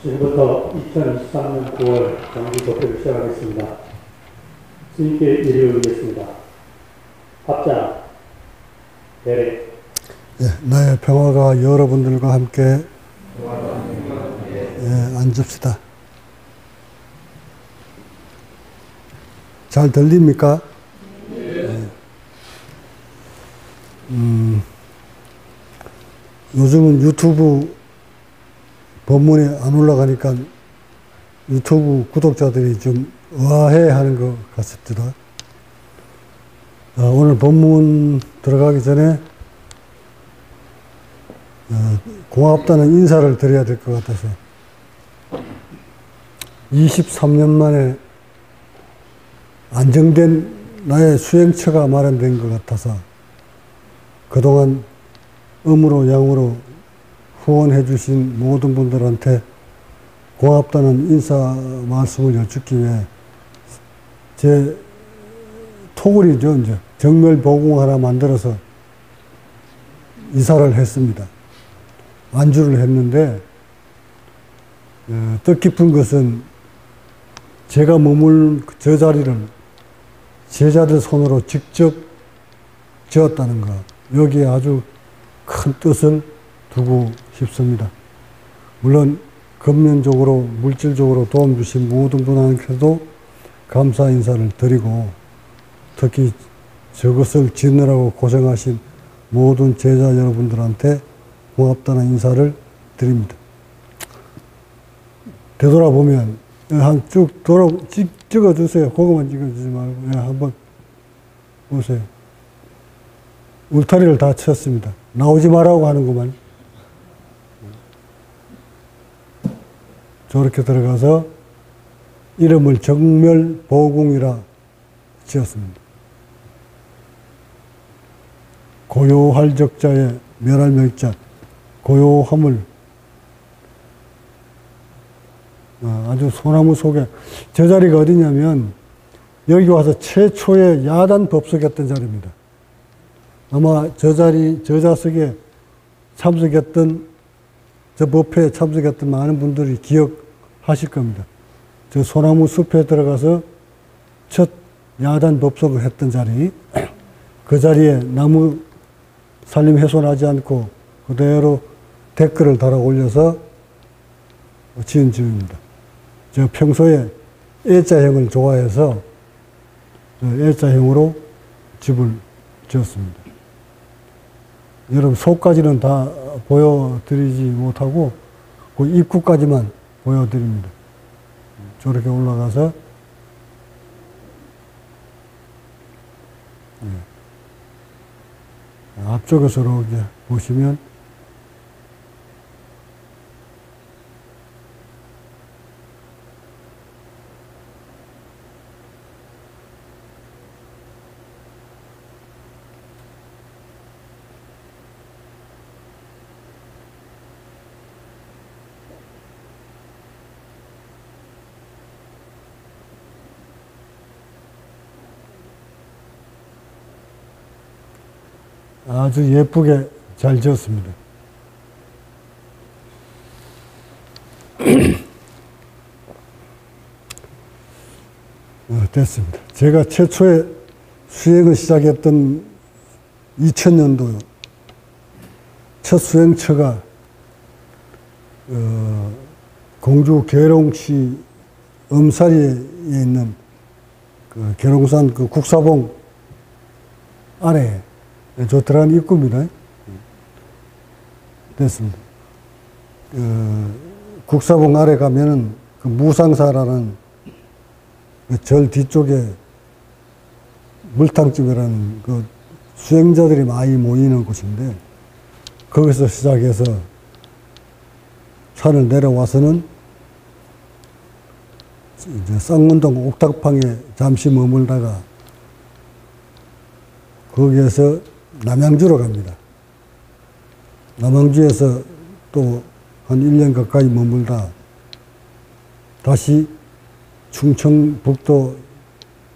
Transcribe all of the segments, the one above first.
지금부터 2023년 9월 정기 도표를 시작하겠습니다. 주님께 예배드리겠습니다. 합장, 대례. 나의 평화가 여러분들과 함께 앉읍시다. 잘 들립니까? 요즘은 유튜브 본문이 안 올라가니까 유튜브 구독자들이 좀 의아해 하는 것 같습니다. 오늘 본문 들어가기 전에 고맙다는 인사를 드려야 될 것 같아서 23년 만에 안정된 나의 수행처가 마련된 것 같아서 그동안 음으로 양으로 후원해 주신 모든 분들한테 고맙다는 인사 말씀을 여쭙기 위해 제 토굴이죠. 이제 정멸보궁 하나 만들어서 이사를 했습니다. 안주를 했는데 뜻깊은 것은 제가 머물 저 자리를 제자들 손으로 직접 지었다는 것. 여기에 아주 큰 뜻을 두고 싶습니다. 물론 금전적으로 물질적으로 도움 주신 모든 분한테도 감사 인사를 드리고 특히 저것을 짓느라고 고생하신 모든 제자 여러분들한테 고맙다는 인사를 드립니다. 되돌아보면 한 쭉 찍어주세요. 그거만 찍어주지 말고 한번 보세요. 울타리를 다 쳤습니다. 나오지 말라고 하는구만. 저렇게 들어가서 이름을 정멸보궁이라 지었습니다. 고요할 적자에 멸할 명자, 고요함을 아주 소나무 속에, 저 자리가 어디냐면 여기 와서 최초의 야단 법석했던 자리입니다. 아마 저 자리, 저 좌석에 참석했던, 저 법회에 참석했던 많은 분들이 기억하실 겁니다. 저 소나무 숲에 들어가서 첫 야단 법석을 했던 자리, 그 자리에 나무 산림 훼손하지 않고 그대로 댓글을 달아 올려서 지은 집입니다. 제가 평소에 A자형을 좋아해서 A자형으로 집을 지었습니다. 여러분 속까지는 다 보여드리지 못하고 그 입구까지만 보여드립니다. 저렇게 올라가서 앞쪽에서 이렇게 보시면 아주 예쁘게 잘 지었습니다. 됐습니다. 제가 최초에 수행을 시작했던 2000년도 첫 수행처가 공주 계룡시 엄사리에 있는 그 계룡산 그 국사봉 아래에 저 들어간 입구입니다. 됐습니다. 국사봉 아래 가면은 그 무상사라는 그 절 뒤쪽에 물탕집이라는 그 수행자들이 많이 모이는 곳인데 거기서 시작해서 산을 내려와서는 이제 쌍문동 옥탑방에 잠시 머물다가 거기에서 남양주로 갑니다. 남양주에서 또 한 1년 가까이 머물다 다시 충청북도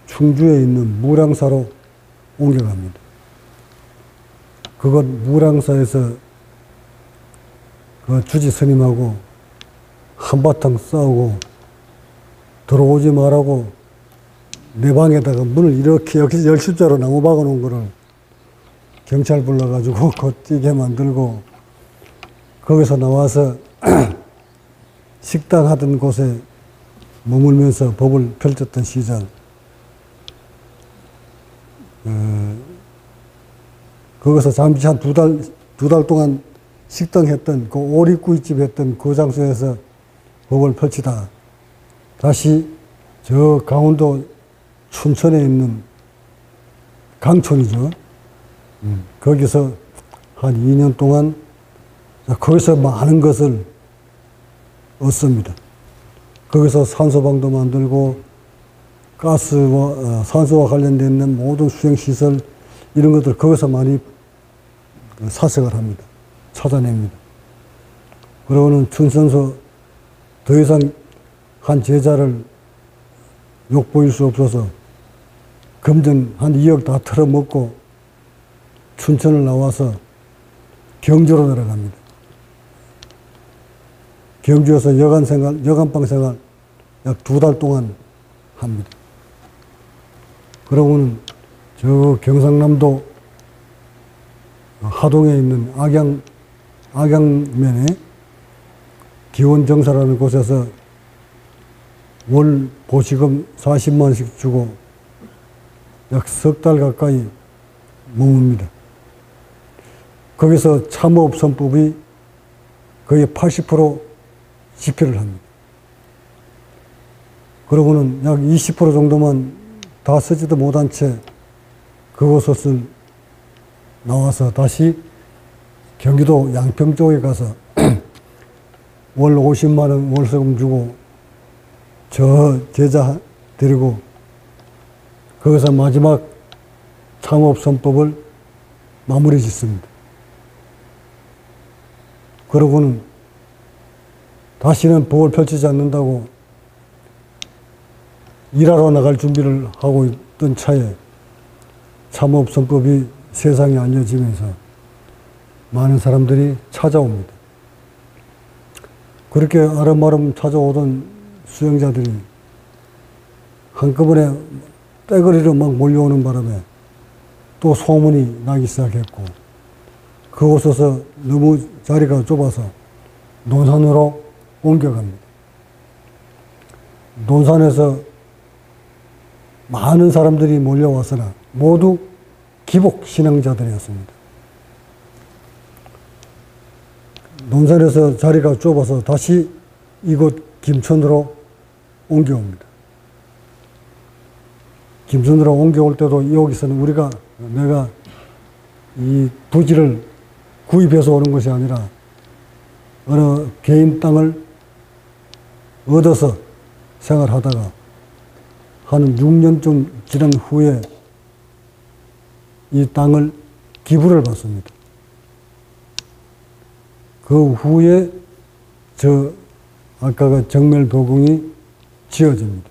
충주에 있는 무량사로 옮겨갑니다. 그곳 무량사에서 그 주지 스님하고 한바탕 싸우고 들어오지 말라고 내 방에다가 문을 이렇게 열십자로 나무 박아 놓은 거를 경찰 불러가지고 걷뛰게 만들고 거기서 나와서 식당 하던 곳에 머물면서 법을 펼쳤던 시절, 거기서 잠시 한 두 달 동안 식당 했던, 그 오리구이집 했던 그 장소에서 법을 펼치다 다시 저 강원도 춘천에 있는 강촌이죠. 거기서 한 2년 동안 거기서 많은 것을 얻습니다. 거기서 산소방도 만들고 가스와 산소와 관련되어 있는 모든 수행시설 이런 것들 거기서 많이 사색을 합니다. 찾아냅니다. 그러고는 춘천서 더 이상 한 제자를 욕보일 수 없어서 금전 한 2억 다 털어먹고 춘천을 나와서 경주로 내려갑니다. 경주에서 여간방 생활 약 2달 동안 합니다. 그러고는 저 경상남도 하동에 있는 악양면에 기원정사라는 곳에서 월 보시금 40만 원씩 주고 약 석 달 가까이 머뭅니다. 거기서 참호흡선법이 거의 80% 집필을 합니다. 그러고는 약 20% 정도만 다 쓰지도 못한 채 그곳을 나와서 다시 경기도 양평 쪽에 가서 월 50만 원 월세금 주고 저 제자 데리고 거기서 마지막 참호흡선법을 마무리 짓습니다. 그러고는 다시는 법을 펼치지 않는다고 일하러 나갈 준비를 하고 있던 차에 참호흡선법이 세상에 알려지면서 많은 사람들이 찾아옵니다. 그렇게 아름아름 찾아오던 수행자들이 한꺼번에 떼거리로 막 몰려오는 바람에 또 소문이 나기 시작했고 그곳에서 너무 자리가 좁아서 논산으로 옮겨갑니다. 논산에서 많은 사람들이 몰려왔으나 모두 기복 신앙자들이었습니다. 논산에서 자리가 좁아서 다시 이곳 김천으로 옮겨옵니다. 김천으로 옮겨올 때도 여기서는 내가 이 부지를 구입해서 오는 것이 아니라 어느 개인 땅을 얻어서 생활하다가 한 6년쯤 지난 후에 이 땅을 기부를 받습니다. 그 후에 아까가 정멸도궁이 지어집니다.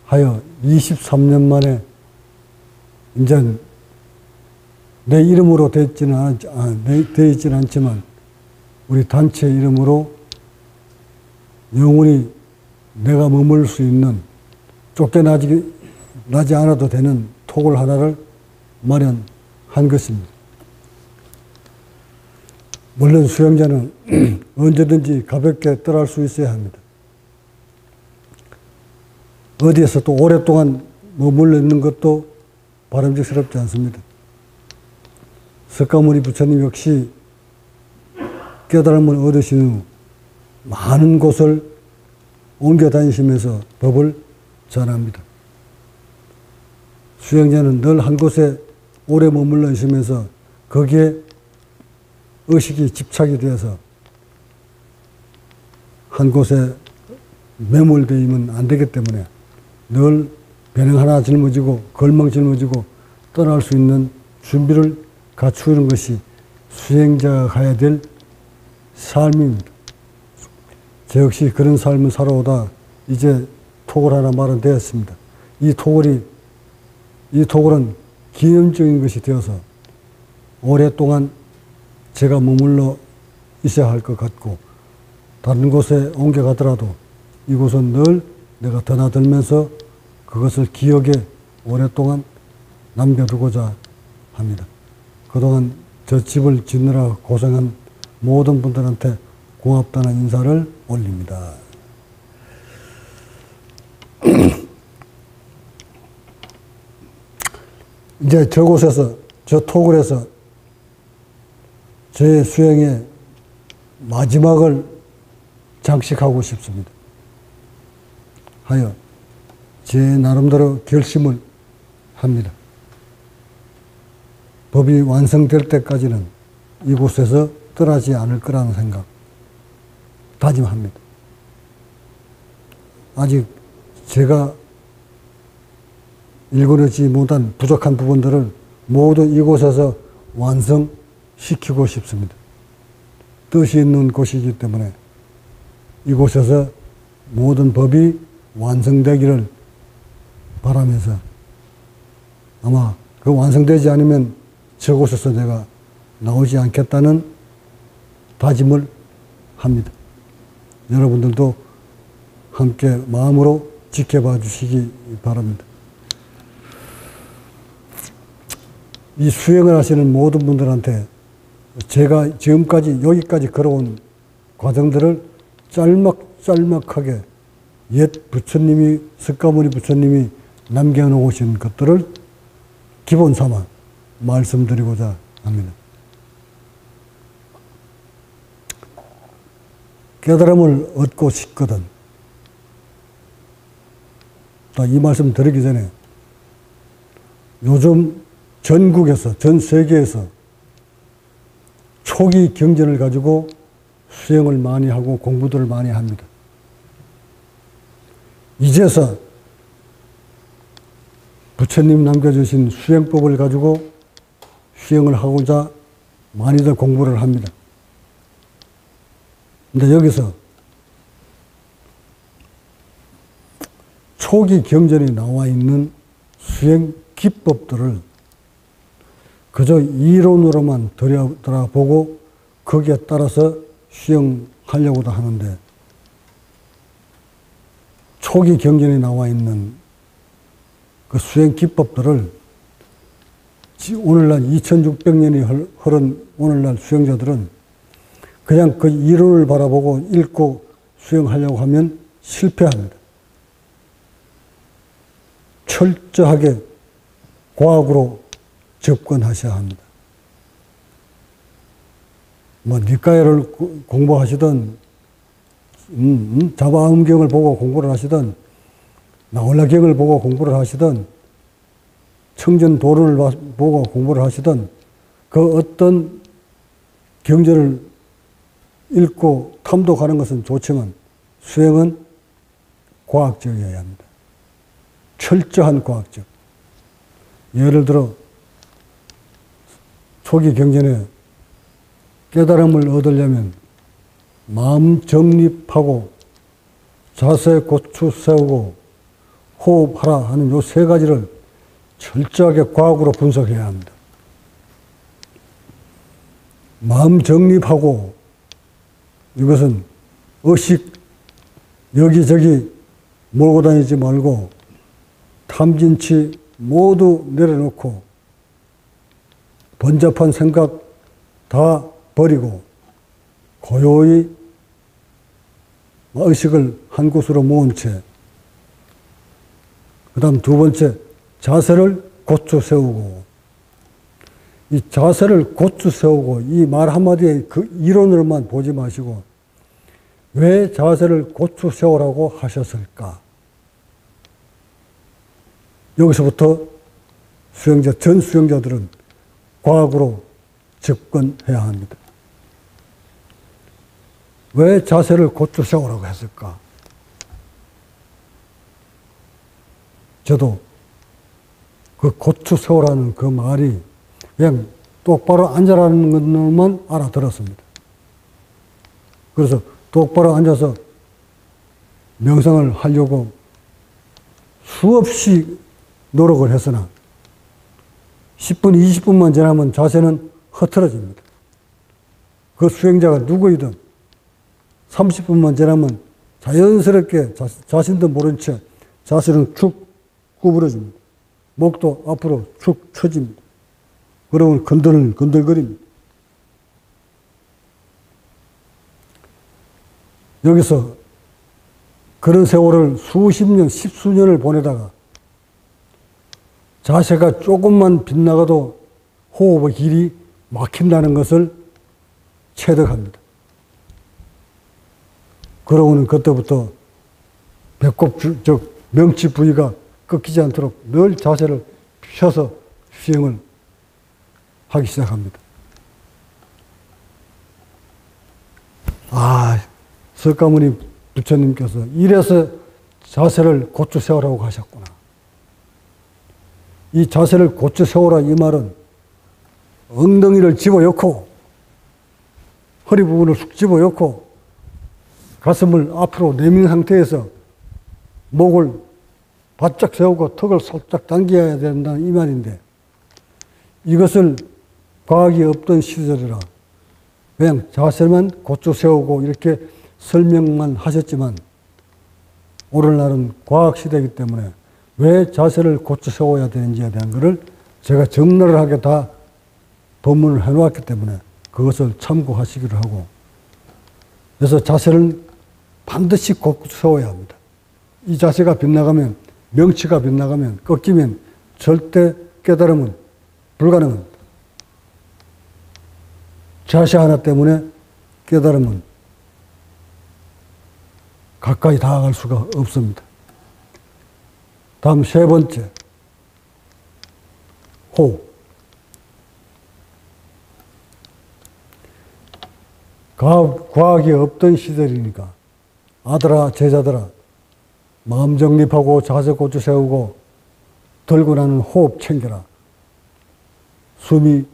하여 23년 만에 이제 내 이름으로 되어 있지는 않지만 우리 단체 이름으로 영원히 내가 머물 수 있는 쫓겨나지 않아도 되는 톡을 하나를 마련한 것입니다. 물론 수행자는 언제든지 가볍게 떠날 수 있어야 합니다. 어디에서 또 오랫동안 머물러 있는 것도 바람직스럽지 않습니다. 석가모니 부처님 역시 깨달음을 얻으신 후 많은 곳을 옮겨 다니시면서 법을 전합니다. 수행자는 늘 한 곳에 오래 머물러 있으면서 거기에 의식이 집착이 되어서 한 곳에 매몰되어 있으면 안 되기 때문에 늘 배낭 하나 짊어지고 걸망 짊어지고 떠날 수 있는 준비를 갖추는 것이 수행자가 가야 될 삶입니다. 저 역시 그런 삶을 살아오다 이제 톡을 하나 마련되었습니다. 이 톡은 기념적인 것이 되어서 오랫동안 제가 머물러 있어야 할 것 같고 다른 곳에 옮겨가더라도 이곳은 늘 내가 드나들면서 그것을 기억에 오랫동안 남겨두고자 합니다. 그동안 저 집을 짓느라 고생한 모든 분들한테 고맙다는 인사를 올립니다. 이제 저곳에서, 저 토굴에서 제 수행의 마지막을 장식하고 싶습니다. 하여 제 나름대로 결심을 합니다. 법이 완성될 때까지는 이곳에서 떠나지 않을 거라는 생각, 다짐합니다. 아직 제가 일궈내지 못한 부족한 부분들을 모두 이곳에서 완성시키고 싶습니다. 뜻이 있는 곳이기 때문에 이곳에서 모든 법이 완성되기를 바라면서 아마 그 완성되지 않으면 저곳에서 내가 나오지 않겠다는 다짐을 합니다. 여러분들도 함께 마음으로 지켜봐 주시기 바랍니다. 이 수행을 하시는 모든 분들한테 제가 지금까지 여기까지 걸어온 과정들을 짤막짤막하게 옛 부처님이, 석가모니 부처님이 남겨놓으신 것들을 기본 삼아 말씀드리고자 합니다. 깨달음을 얻고 싶거든. 이 말씀 드리기 전에 요즘 전국에서, 전 세계에서 초기 경전을 가지고 수행을 많이 하고 공부들을 많이 합니다. 이제서 부처님 남겨주신 수행법을 가지고 수행을 하고자 많이들 공부를 합니다. 근데 여기서 초기 경전에 나와 있는 수행 기법들을 그저 이론으로만 들여다보고 거기에 따라서 수행하려고도 하는데 초기 경전에 나와 있는 그 수행 기법들을 오늘날 2600년이 흐른 오늘날 수행자들은 그냥 그 이론을 바라보고 읽고 수행하려고 하면 실패합니다. 철저하게 과학으로 접근하셔야 합니다. 니까야를 공부하시든, 자바음경을 보고 공부를 하시든, 나홀라경을 보고 공부를 하시든, 청전도론을 보고 공부를 하시든, 그 어떤 경전을 읽고 탐독하는 것은 좋지만, 수행은 과학적이어야 합니다. 철저한 과학적. 예를 들어, 초기 경전에 깨달음을 얻으려면 마음 정립하고 자세 고추 세우고 호흡하라 하는 요 세 가지를 철저하게 과학으로 분석해야 합니다. 마음 정립하고 이것은 의식 여기저기 몰고 다니지 말고 탐진치 모두 내려놓고 번잡한 생각 다 버리고 고요히 의식을 한 곳으로 모은 채, 그 다음 두 번째, 자세를 고추 세우고, 이 자세를 고추 세우고 이 말 한마디에 그 이론으로만 보지 마시고 왜 자세를 고추 세우라고 하셨을까? 여기서부터 전 수행자들은 과학으로 접근해야 합니다. 왜 자세를 고추 세우라고 했을까? 저도 그 고추 세우라는 그 말이 그냥 똑바로 앉아라는 것만 알아들었습니다. 그래서 똑바로 앉아서 명상을 하려고 수없이 노력을 했으나 10분, 20분만 지나면 자세는 흐트러집니다. 그 수행자가 누구이든 30분만 지나면 자연스럽게 자신도 모른 채 자세는 축 구부러집니다. 목도 앞으로 축 처집니다. 그러면 건들건들거립니다. 여기서 그런 세월을 수십 년, 십수년을 보내다가 자세가 조금만 빗나가도 호흡의 길이 막힌다는 것을 체득합니다. 그러고는 그때부터 배꼽, 즉 명치 부위가 꺾이지 않도록 늘 자세를 펴서 수행을 하기 시작합니다. 석가모니 부처님께서 이래서 자세를 고쳐 세우라고 하셨구나. 이 자세를 고쳐 세우라 이 말은 엉덩이를 집어넣고 허리 부분을 쑥 집어넣고 가슴을 앞으로 내민 상태에서 목을 바짝 세우고 턱을 살짝 당겨야 된다는 이 말인데, 이것을 과학이 없던 시절이라 그냥 자세만 고쳐 세우고 이렇게 설명만 하셨지만, 오늘날은 과학 시대이기 때문에 왜 자세를 고쳐 세워야 되는지에 대한 것을 제가 적나라하게 다 법문을 해놓았기 때문에 그것을 참고하시기로 하고, 그래서 자세를 반드시 고쳐 세워야 합니다. 이 자세가 빗나가면, 명치가 빗나가면, 꺾이면 절대 깨달음은 불가능합니다. 자세 하나 때문에 깨달음은 가까이 다가갈 수가 없습니다. 다음 세 번째, 호흡. 과학이 없던 시절이니까 아들아, 제자들아, 마음 정립하고 자세 고쳐 세우고 들고 나는 호흡 챙겨라. 숨이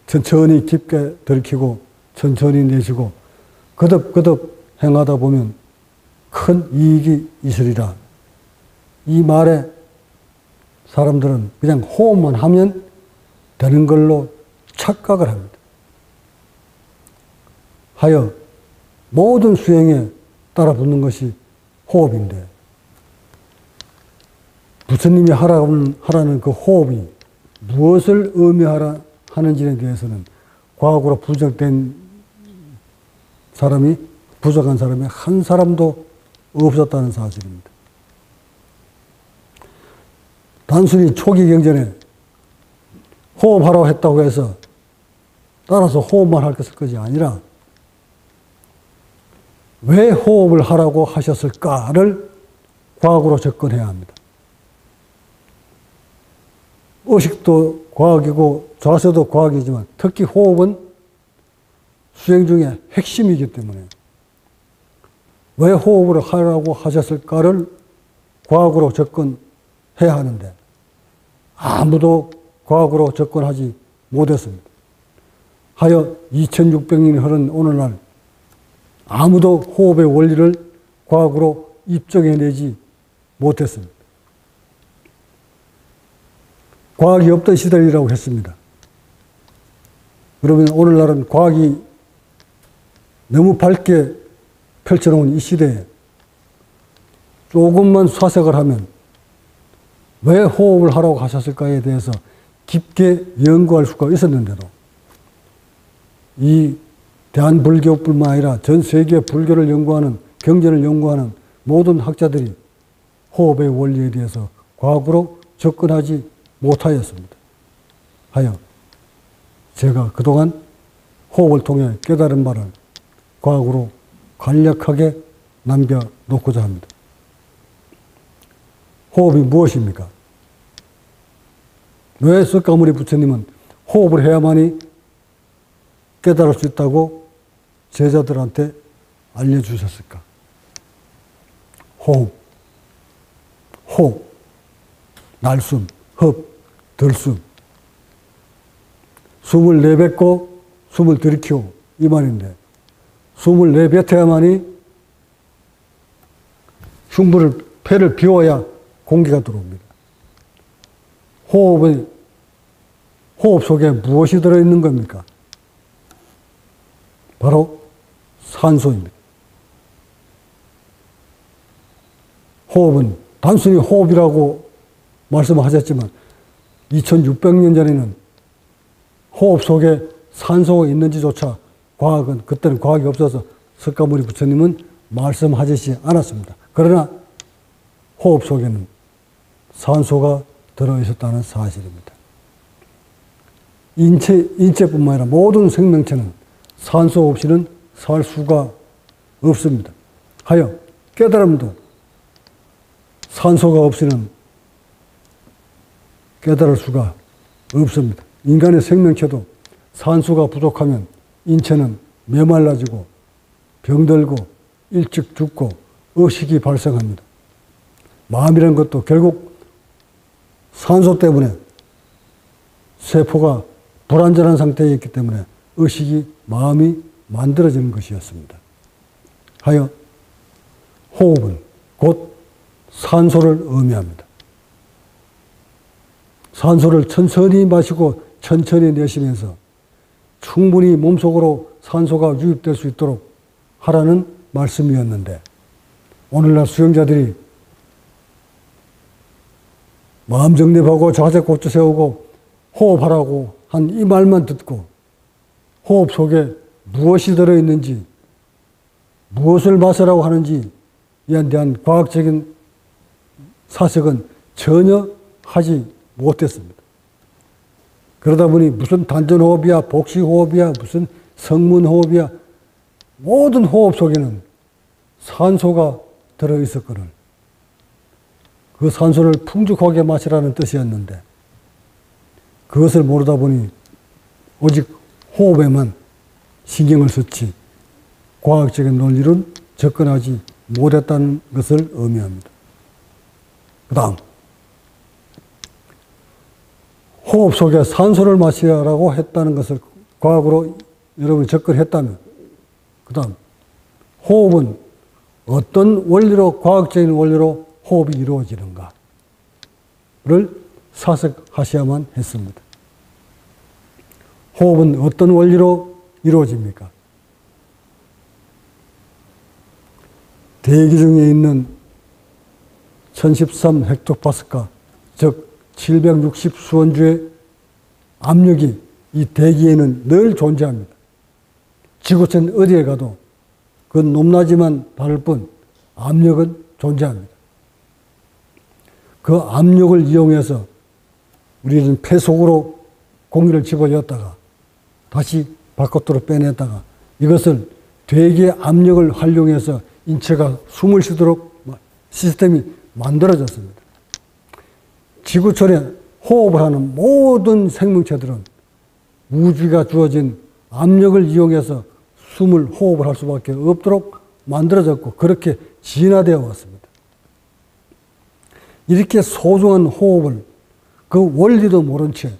천천히 깊게 들이키고 천천히 내쉬고 거듭거듭 행하다 보면 큰 이익이 있으리라. 이 말에 사람들은 그냥 호흡만 하면 되는 걸로 착각을 합니다. 하여 모든 수행에 따라 붙는 것이 호흡인데, 부처님이 하라는 그 호흡이 무엇을 의미하는지에 대해서는 과학으로 부정된 사람이, 부족한 사람이 한 사람도 없었다는 사실입니다. 단순히 초기 경전에 호흡하라고 했다고 해서 따라서 호흡만 할 것이 아니라 왜 호흡을 하라고 하셨을까를 과학으로 접근해야 합니다. 의식도 과학이고 자세도 과학이지만 특히 호흡은 수행 중에 핵심이기 때문에 왜 호흡을 하라고 하셨을까를 과학으로 접근해야 하는데 아무도 과학으로 접근하지 못했습니다. 하여 2600년이 흐른 오늘날 아무도 호흡의 원리를 과학으로 입증해내지 못했습니다. 과학이 없던 시대이라고 했습니다. 그러면 오늘날은 과학이 너무 밝게 펼쳐놓은 이 시대에 조금만 사색을 하면 왜 호흡을 하라고 하셨을까에 대해서 깊게 연구할 수가 있었는데도 이 대한불교뿐만 아니라 전 세계 불교를 연구하는, 경전을 연구하는 모든 학자들이 호흡의 원리에 대해서 과학으로 접근하지 못하였습니다. 하여 제가 그동안 호흡을 통해 깨달은 바를 과학으로 간략하게 남겨놓고자 합니다. 호흡이 무엇입니까? 왜 석가모니 부처님은 호흡을 해야만이 깨달을 수 있다고 제자들한테 알려주셨을까? 호흡, 날숨, 흡, 들숨. 숨을 내뱉고 숨을 들이키고 이 말인데, 숨을 내뱉어야만이 흉부를, 폐를 비워야 공기가 들어옵니다. 호흡 속에 무엇이 들어있는 겁니까? 바로 산소입니다. 호흡은 단순히 호흡이라고 말씀하셨지만 2600년 전에는 호흡 속에 산소가 있는지조차 그때는 과학이 없어서 석가모니 부처님은 말씀하시지 않았습니다. 그러나 호흡 속에는 산소가 들어있었다는 사실입니다. 인체뿐만 아니라 모든 생명체는 산소 없이는 살 수가 없습니다. 하여 깨달음도 산소가 없이는 깨달을 수가 없습니다. 인간의 생명체도 산소가 부족하면 인체는 메말라지고 병들고 일찍 죽고 의식이 발생합니다. 마음이라는 것도 결국 산소 때문에 세포가 불완전한 상태에 있기 때문에 의식이 마음이 만들어지는 것이었습니다. 하여 호흡은 곧 산소를 의미합니다. 산소를 천천히 마시고 천천히 내쉬면서 충분히 몸속으로 산소가 유입될 수 있도록 하라는 말씀이었는데 오늘날 수행자들이 마음 정립하고 자세 고쳐 세우고 호흡하라고 한 이 말만 듣고 호흡 속에 무엇이 들어있는지 무엇을 마시라고 하는지 이에 대한 과학적인 사색은 전혀 하지 못했습니다. 그러다 보니 무슨 단전호흡이야 복식호흡이야 무슨 성문호흡이야 모든 호흡 속에는 산소가 들어있었거늘 그 산소를 풍족하게 마시라는 뜻이었는데 그것을 모르다 보니 오직 호흡에만 신경을 썼지 과학적인 논리는 접근하지 못했다는 것을 의미합니다. 그 다음 호흡 속에 산소를 마시라고 했다는 것을 과학으로 여러분이 접근했다면 그 다음 호흡은 어떤 원리로 과학적인 원리로 호흡이 이루어지는가를 사색하셔야만 했습니다. 호흡은 어떤 원리로 이루어집니까? 대기 중에 있는 1013 헥토파스칼, 즉 760 수원주의 압력이 이 대기에는 늘 존재합니다. 지구촌 어디에 가도 그건 높낮이만 다를 뿐 압력은 존재합니다. 그 압력을 이용해서 우리는 폐 속으로 공기를 집어넣었다가 다시 바깥으로 빼냈다가 이것을 대기의 압력을 활용해서 인체가 숨을 쉬도록 시스템이 만들어졌습니다. 지구촌에 호흡을 하는 모든 생명체들은 우주가 주어진 압력을 이용해서 호흡을 할 수밖에 없도록 만들어졌고 그렇게 진화되어 왔습니다. 이렇게 소중한 호흡을 그 원리도 모른 채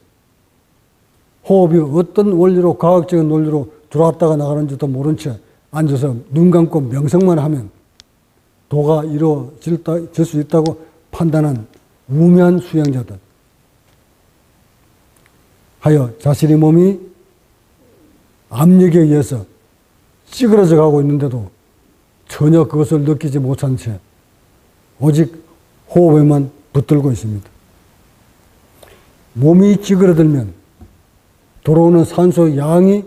호흡이 어떤 원리로 과학적인 논리로 들어왔다가 나가는지도 모른 채 앉아서 눈 감고 명상만 하면 도가 이루어질 수 있다고 판단한 우매한 수행자들 하여 자신의 몸이 압력에 의해서 찌그러져 가고 있는데도 전혀 그것을 느끼지 못한 채 오직 호흡에만 붙들고 있습니다. 몸이 찌그러들면 들어오는 산소 양이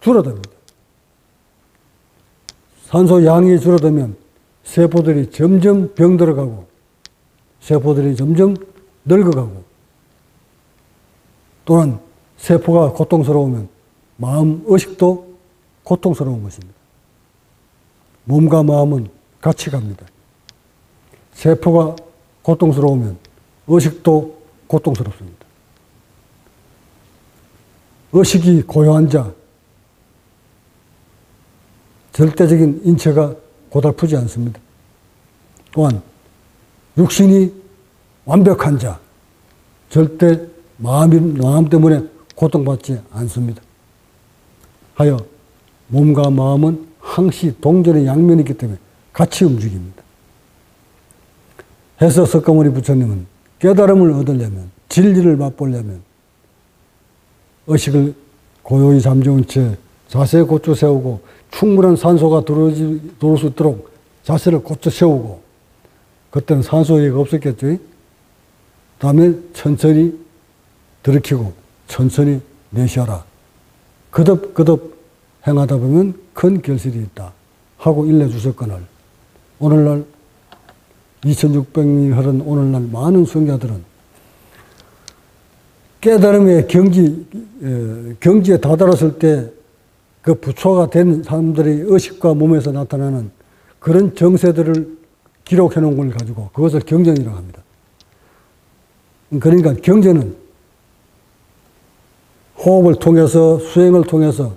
줄어듭니다. 산소 양이 줄어들면 세포들이 점점 병들어가고 세포들이 점점 늙어가고 또한 세포가 고통스러우면 마음, 의식도 고통스러운 것입니다. 몸과 마음은 같이 갑니다. 세포가 고통스러우면 의식도 고통스럽습니다. 의식이 고요한 자, 절대적인 인체가 고달프지 않습니다. 또한 육신이 완벽한 자, 절대 마음 때문에 고통받지 않습니다. 하여 몸과 마음은 항시 동전의 양면이기 때문에 같이 움직입니다. 해서 석가모니 부처님은 깨달음을 얻으려면 진리를 맛보려면 의식을 고요히 잠재운 채 자세에 고쳐 세우고 충분한 산소가 들어올 수 있도록 자세를 곧게 세우고, 그때는 산소가 없었겠죠. 다음에 천천히 들이키고 천천히 내쉬어라. 거듭 행하다 보면 큰 결실이 있다 하고 일러주셨거늘, 오늘날 2600년이 흐른 오늘날 많은 수행자들은 깨달음의 경지에 다다랐을 때 그 부처가 된 사람들의 의식과 몸에서 나타나는 그런 정세들을 기록해 놓은 걸 가지고 그것을 경전이라고 합니다. 그러니까 경전은 호흡을 통해서, 수행을 통해서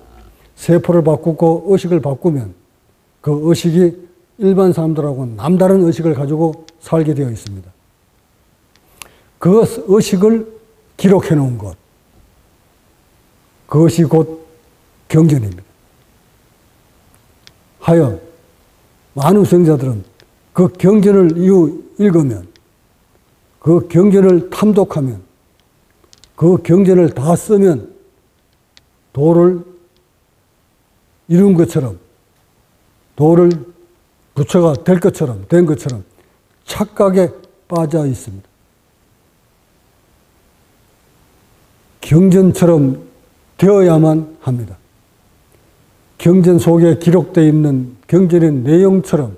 세포를 바꾸고 의식을 바꾸면 그 의식이 일반 사람들하고는 남다른 의식을 가지고 살게 되어 있습니다. 그 의식을 기록해 놓은 것, 그것이 곧 경전입니다. 하여 많은 수행자들은 그 경전을 읽으면, 그 경전을 탐독하면, 그 경전을 다 쓰면 도를 이룬 것처럼, 도를 부처가 된 것처럼 착각에 빠져 있습니다. 경전처럼 되어야만 합니다. 경전 속에 기록되어 있는 경전의 내용처럼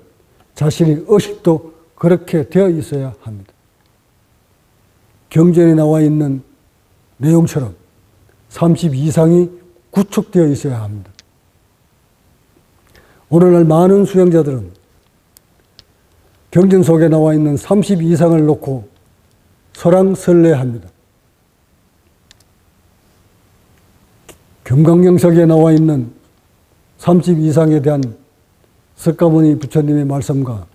자신의 의식도 그렇게 되어 있어야 합니다. 경전에 나와 있는 내용처럼 32상이 구축되어 있어야 합니다. 오늘날 많은 수행자들은 경전 속에 나와 있는 32상을 놓고 설왕설래합니다. 금강경석에 나와 있는 32상에 대한 석가모니 부처님의 말씀과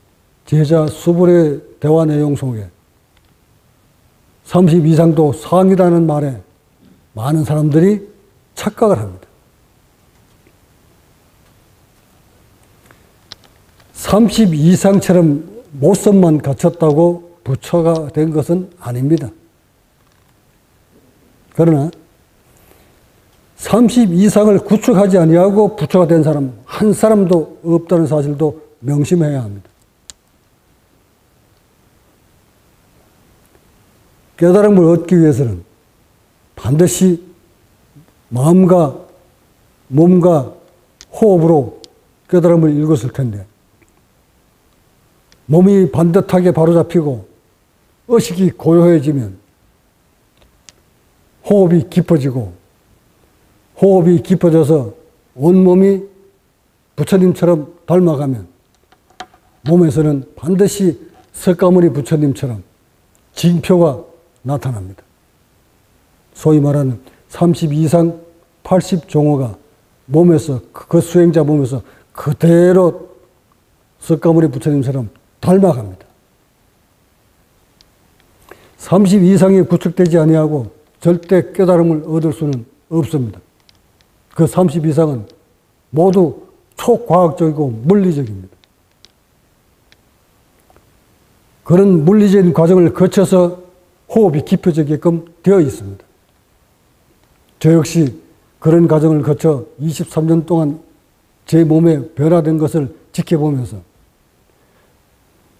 제자 수불의 대화 내용 속에 32상도 상이라는 말에 많은 사람들이 착각을 합니다. 32상처럼 모습만 갖췄다고 부처가 된 것은 아닙니다. 그러나 32상을 구축하지 아니하고 부처가 된 사람 한 사람도 없다는 사실도 명심해야 합니다. 깨달음을 얻기 위해서는 반드시 마음과 몸과 호흡으로 깨달음을 읽었을 텐데, 몸이 반듯하게 바로잡히고 의식이 고요해지면 호흡이 깊어지고, 호흡이 깊어져서 온몸이 부처님처럼 닮아가면 몸에서는 반드시 석가모니 부처님처럼 징표가 나타납니다. 소위 말하는 32상 80종호가 몸에서, 그 수행자 몸에서 그대로 석가모니 부처님처럼 닮아갑니다. 32상이 구축되지 아니하고 절대 깨달음을 얻을 수는 없습니다. 그 32상은 모두 초과학적이고 물리적입니다. 그런 물리적인 과정을 거쳐서 호흡이 깊어지게끔 되어 있습니다. 저 역시 그런 과정을 거쳐 23년 동안 제 몸에 변화된 것을 지켜보면서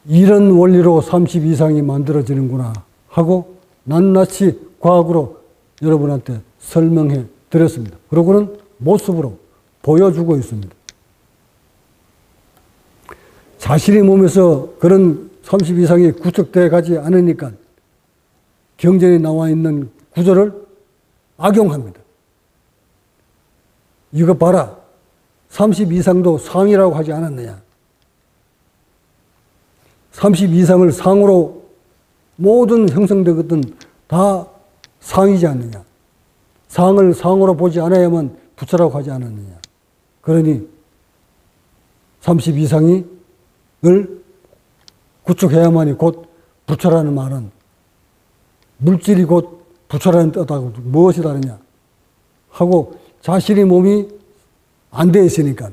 이런 원리로 32상이 만들어지는구나 하고 낱낱이 과학으로 여러분한테 설명해 드렸습니다. 그러고는 모습으로 보여주고 있습니다. 자신의 몸에서 그런 32상이 구축되어 가지 않으니까 경전에 나와 있는 구절을 악용합니다. 이거 봐라, 32상도 상이라고 하지 않았느냐. 32상을 상으로 모든 형성된 것은 다 상이지 않느냐. 상을 상으로 보지 않아야만 부처라고 하지 않았느냐. 그러니 32상을 구축해야만이 곧 부처라는 말은 물질이 곧 부처라는 뜻하고 무엇이 다르냐 하고 자신의 몸이 안 돼 있으니까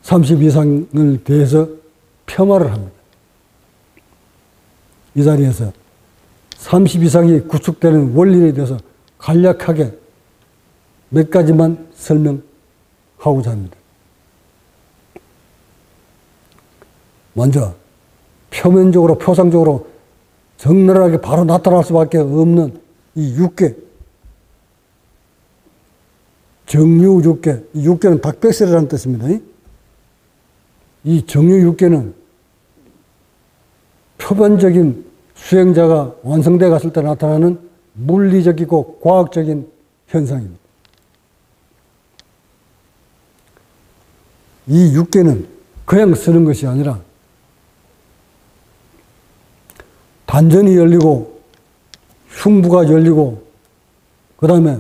32상을 대해서 폄하를 합니다. 이 자리에서 32상이 구축되는 원리에 대해서 간략하게 몇 가지만 설명해 하고자 합니다. 먼저 표면적으로 표상적으로 적나라하게 바로 나타날 수밖에 없는 이 육계, 정유육계, 이 육계는 닭백설이라는 뜻입니다. 이 정유육계는 표면적인 수행자가 완성되어 갔을 때 나타나는 물리적이고 과학적인 현상입니다. 이 육계는 그냥 쓰는 것이 아니라 단전이 열리고 흉부가 열리고 그 다음에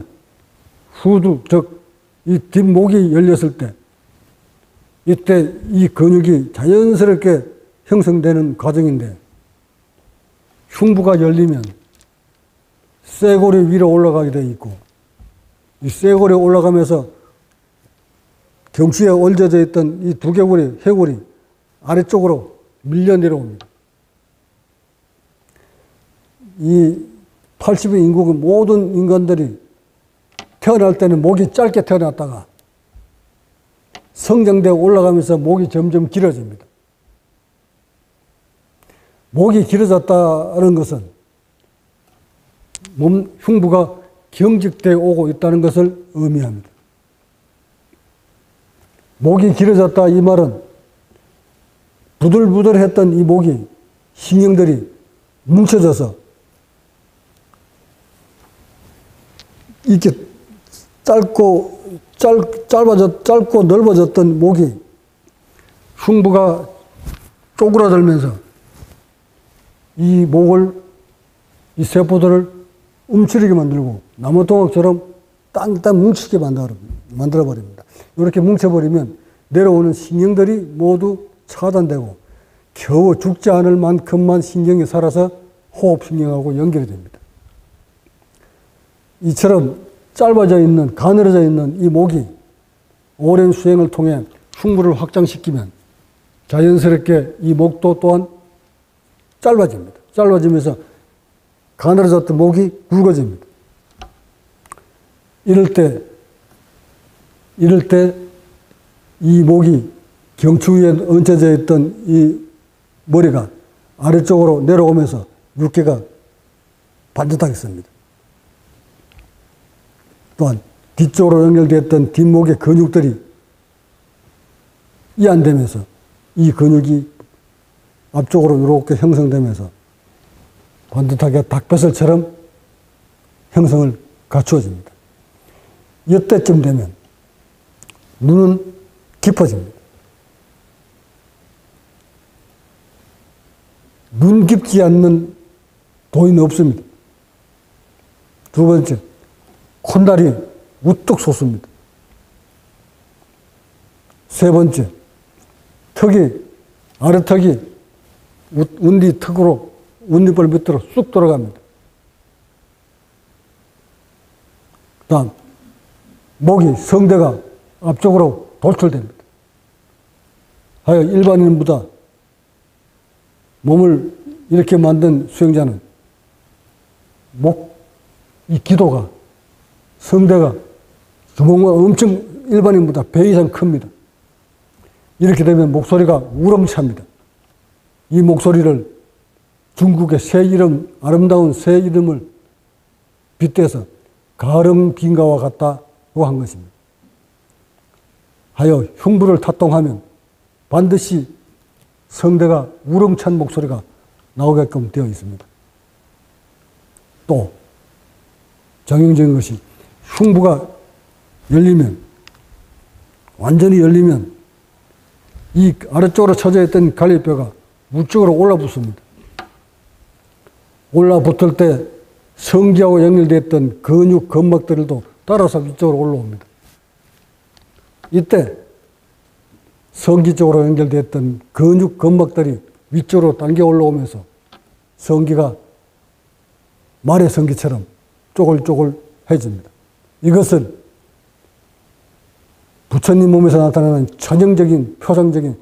후두, 즉 이 뒷목이 열렸을 때 이때 이 근육이 자연스럽게 형성되는 과정인데 흉부가 열리면 쇄골이 위로 올라가게 되어 있고 이 쇄골이 올라가면서 경추에 얹어져 있던 이 두개골이, 해골이 아래쪽으로 밀려 내려옵니다. 이 80의 인국은 모든 인간들이 태어날 때는 목이 짧게 태어났다가 성장되어 올라가면서 목이 점점 길어집니다. 목이 길어졌다는 것은 몸 흉부가 경직되어 오고 있다는 것을 의미합니다. 목이 길어졌다 이 말은 부들부들했던 이 목이 신경들이 뭉쳐져서 이렇게 짧고 넓어졌던 목이 흉부가 쪼그라들면서 이 목을, 이 세포들을 움츠리게 만들고 나무토막처럼 땅땅 뭉치게 만들어버립니다. 이렇게 뭉쳐버리면 내려오는 신경들이 모두 차단되고 겨우 죽지 않을 만큼만 신경이 살아서 호흡신경하고 연결이 됩니다. 이처럼 짧아져 있는, 가늘어져 있는 이 목이 오랜 수행을 통해 흉부를 확장시키면 자연스럽게 이 목도 또한 짧아집니다. 짧아지면서 가늘어졌던 목이 굵어집니다. 이럴 때 이 목이 경추 위에 얹혀져 있던 이 머리가 아래쪽으로 내려오면서 육계가 반듯하게 씁니다. 또한 뒤쪽으로 연결되었던 뒷목의 근육들이 이완되면서 이 근육이 앞쪽으로 이렇게 형성되면서 반듯하게 닭벼슬처럼 형성을 갖추어집니다. 이때쯤 되면 눈은 깊어집니다. 눈 깊지 않는 도인은 없습니다. 두 번째, 콧날이 우뚝 솟습니다. 세 번째, 아래턱이 운디 턱으로 운디볼 밑으로 쑥 돌아갑니다. 다음, 목이, 성대가 앞쪽으로 돌출됩니다. 하여 일반인보다 몸을 이렇게 만든 수행자는 이 기도가, 성대가 주먹만 엄청 일반인보다 배 이상 큽니다. 이렇게 되면 목소리가 우렁찹니다. 이 목소리를 중국의 새 이름, 아름다운 새 이름을 빗대서 가릉빈가와 같다고 한 것입니다. 하여 흉부를 타동하면 반드시 성대가 우렁찬 목소리가 나오게끔 되어 있습니다. 또 정형적인 것이 흉부가 완전히 열리면 이 아래쪽으로 쳐져 있던 갈비뼈가 위쪽으로 올라붙습니다. 올라붙을 때 성기하고 연결되었던 근육, 근막들도 따라서 위쪽으로 올라옵니다. 이때 성기 쪽으로 연결되었던 근육, 근막들이 위쪽으로 당겨 올라오면서 성기가 말의 성기처럼 쪼글쪼글해집니다. 이것은 부처님 몸에서 나타나는 전형적인 표상적인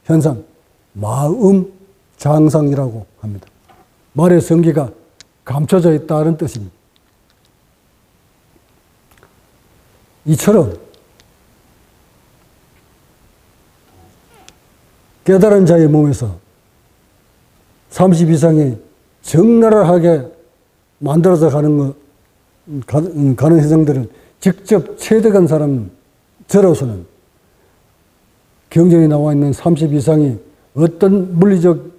현상, 마음 장상이라고 합니다. 말의 성기가 감춰져 있다는 뜻입니다. 이처럼 깨달은 자의 몸에서 30 이상이 적나라하게 만들어져 가는 현상들을 직접 체득한 사람, 저로서는 경전에 나와 있는 30 이상이 어떤 물리적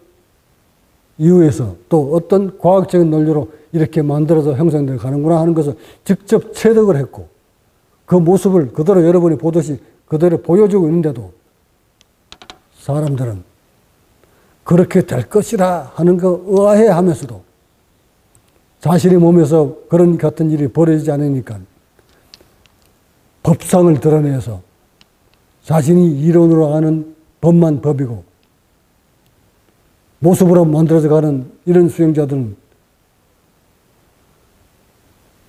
이유에서 또 어떤 과학적인 논리로 이렇게 만들어져 형성되어 가는구나 하는 것을 직접 체득을 했고, 그 모습을 그대로 여러분이 보듯이 그대로 보여주고 있는데도 사람들은 그렇게 될 것이라 하는 거 의아해 하면서도 자신의 몸에서 그런 같은 일이 벌어지지 않으니까 법상을 드러내서 자신이 이론으로 아는 법만 법이고 모습으로 만들어져 가는 이런 수행자들은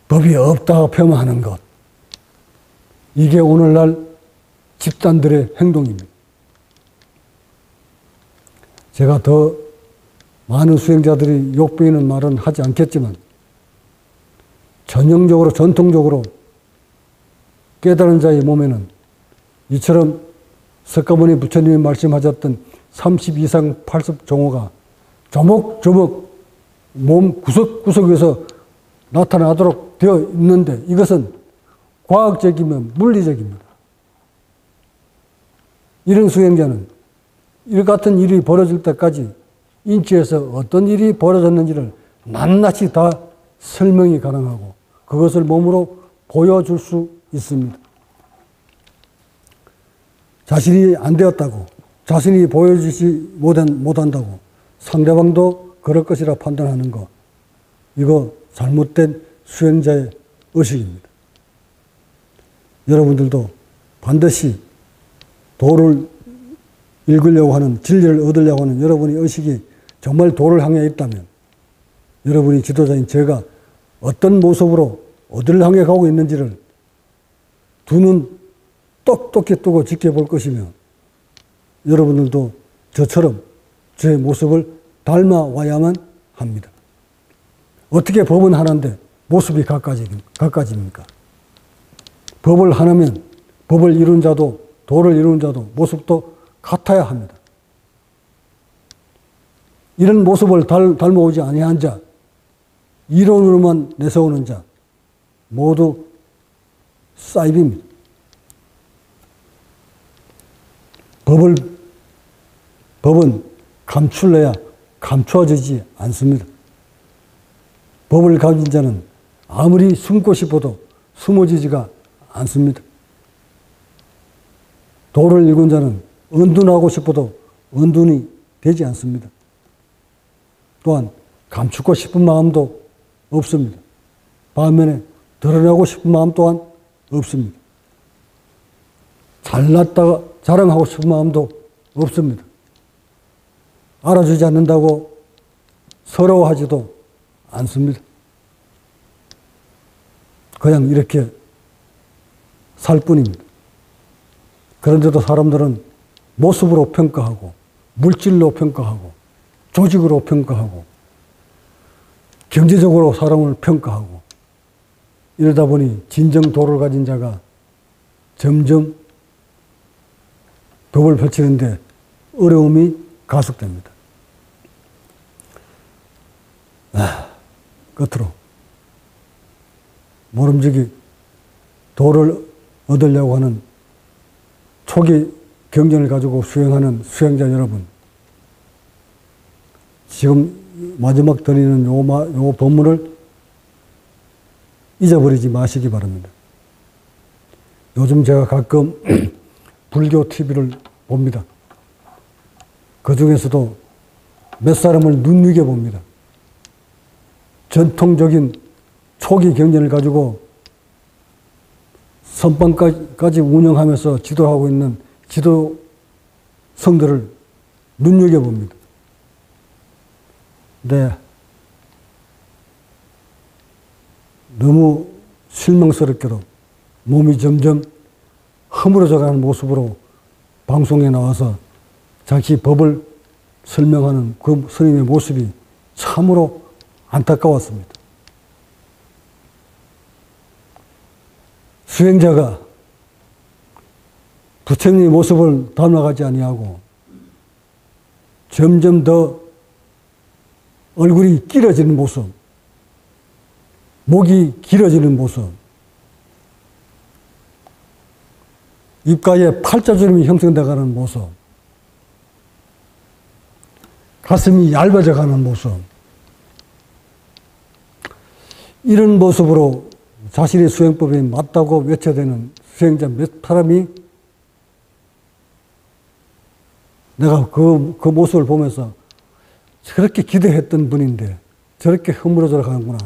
법이 없다고 폄하하는 것. 이게 오늘날 집단들의 행동입니다. 제가 더 많은 수행자들이 욕보이는 말은 하지 않겠지만 전형적으로 전통적으로 깨달은 자의 몸에는 이처럼 석가모니 부처님이 말씀하셨던 30 이상 80 정호가 조목조목 몸 구석구석에서 나타나도록 되어 있는데 이것은 과학적이면 물리적입니다. 이런 수행자는 이 같은 일이 벌어질 때까지 인체에서 어떤 일이 벌어졌는지를 낱낱이 다 설명이 가능하고 그것을 몸으로 보여줄 수 있습니다. 자신이 안 되었다고, 자신이 보여주지 못한다고 상대방도 그럴 것이라 판단하는 것, 이거 잘못된 수행자의 의식입니다. 여러분들도 반드시 도를 읽으려고 하는, 진리를 얻으려고 하는 여러분의 의식이 정말 도를 향해 있다면 여러분이 지도자인 제가 어떤 모습으로 어디를 향해 가고 있는지를 두 눈 똑똑히 뜨고 지켜볼 것이며 여러분들도 저처럼 제 모습을 닮아와야만 합니다. 어떻게 법은 하나인데 모습이 각가지입니까? 법을 하나면 법을 이룬 자도 도를 이룬 자도 모습도 같아야 합니다. 이런 모습을 닮아오지 아니한 자, 이론으로만 내세우는 자 모두 사이비입니다. 법은 감출래야 감추어지지 않습니다. 법을 가진 자는 아무리 숨고 싶어도 숨어지지가 않습니다. 도를 읽은 자는 은둔하고 싶어도 은둔이 되지 않습니다. 또한 감추고 싶은 마음도 없습니다. 반면에 드러내고 싶은 마음 또한 없습니다. 잘났다가 자랑하고 싶은 마음도 없습니다. 알아주지 않는다고 서러워하지도 않습니다. 그냥 이렇게 살 뿐입니다. 그런데도 사람들은 모습으로 평가하고 물질로 평가하고 조직으로 평가하고 경제적으로 사람을 평가하고 이러다 보니 진정 도를 가진 자가 점점 법을 펼치는데 어려움이 가속됩니다. 끝으로 모름지기 도를 얻으려고 하는 초기 경전을 가지고 수행하는 수행자 여러분, 지금 마지막 드리는 요 법문을 잊어버리지 마시기 바랍니다. 요즘 제가 가끔 불교 TV를 봅니다. 그 중에서도 몇 사람을 눈여겨봅니다. 전통적인 초기 경전을 가지고 선방까지 운영하면서 지도하고 있는 지도성들을 눈여겨봅니다. 네. 너무 실망스럽게도 몸이 점점 허물어져 가는 모습으로 방송에 나와서 자기 법을 설명하는 그 스님의 모습이 참으로 안타까웠습니다. 수행자가 부처님의 모습을 닮아가지 아니하고 점점 더 얼굴이 길어지는 모습, 목이 길어지는 모습, 입가에 팔자주름이 형성되어가는 모습, 가슴이 얇아져 가는 모습, 이런 모습으로 자신의 수행법이 맞다고 외쳐대는 수행자 몇 사람이 내가 그 모습을 보면서 저렇게 기대했던 분인데 저렇게 허물어져 가는구나.